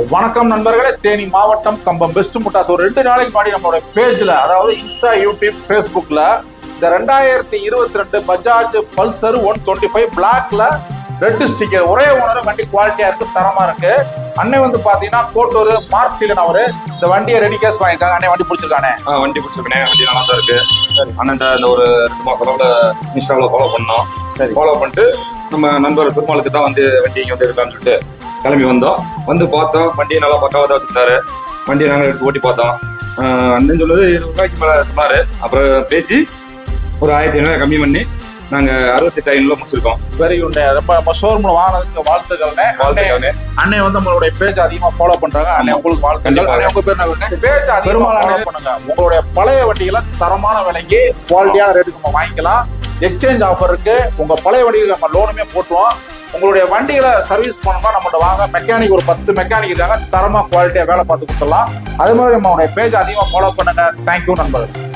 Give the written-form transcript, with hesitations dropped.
வணக்கம் நண்பர்களே, தேனி மாவட்டம் கம்பம் பெஸ்ட் முட்டாஸ். ஒரு 2 நாளைக்கு முன்னாடி நம்மளோட பேஜ்ல, அதாவது இன்ஸ்டா, யூடியூப், ஃபேஸ்புக்ல இந்த 2022 பஜாஜ் பல்சர் 125 பிளாக்ல ரெட் ஸ்டிக்கர் ஒரே ஓனர் வண்டி குவாலிட்டியா இருக்கு, தரமா இருக்கு. அண்ணன் வந்து பாத்தீங்கன்னா கோட்டூர் மார்சிலன் அவரு இந்த வண்டியை ரெடி கேஸ் வாங்கிட்டாங்க. அண்ணன் வண்டி பிடிச்சிருக்கானே? வண்டி பிடிச்சிருக்கேன். வண்டி நல்லா தான் இருக்கு. அண்ணன் இந்த ஒரு 2 மாசம் அளவுல இன்ஸ்டாவில் ஃபாலோ பண்ணோம். சரி, ஃபாலோ பண்ணிட்டு நம்ம நண்பர் பெருமாளுக்கு தான் வந்து வண்டி இங்கே வந்து எடுக்கலாம்னு சொல்லிட்டு கிளம்பி வந்தோம். வந்து பார்த்தோம், வண்டியை நல்லா பக்காவாக தான் வச்சுருந்தாரு. வண்டியை நாங்கள் எடுத்து ஓட்டி பார்த்தோம். அண்ணன் சொல்லுது 20 ரூபாய்க்கு மேலே சொன்னார். அப்புறம் பேசி ஒரு 1500 கம்மி பண்ணி நாங்கள் 68,500 முடிச்சிருக்கோம். Very good. ரொம்ப நம்ம ஷோரூம்ல வாங்கினதுக்கு வாழ்த்துக்கள். அண்ணன் வந்து நம்மளுடைய பேஜ் அதிகமா ஃபாலோ பண்றாங்க. அண்ணன் உங்களுக்கு வாழ்த்துக்கள். அண்ணன் உங்க பேர் என்ன? பேஜ் அதிகமா ஃபாலோ பண்ணுங்க. உங்களுடைய பழைய வண்டிகளை தரமான விலைக்கு குவாலிட்டியான ரேட்டுக்கு நம்ம வாங்கிக்கலாம். எக்ஸ்சேஞ்ச் ஆஃபர் இருக்கு. உங்க பழைய வண்டிகளை நம்ம லோனுமே போட்டுருவோம். உங்களுடைய வண்டிகளை சர்வீஸ் பண்ணணும்னா நம்மகிட்ட வாங்க. மெக்கானிக் ஒரு 10 மெக்கானிக் இருக்காங்க, தரமா குவாலிட்டியா வேலை பார்த்து கொடுத்துடலாம். அதே மாதிரி நம்மளுடைய பேஜ் அதிகமா ஃபாலோ பண்ணுங்க. தேங்க்யூ நண்பர்கள்.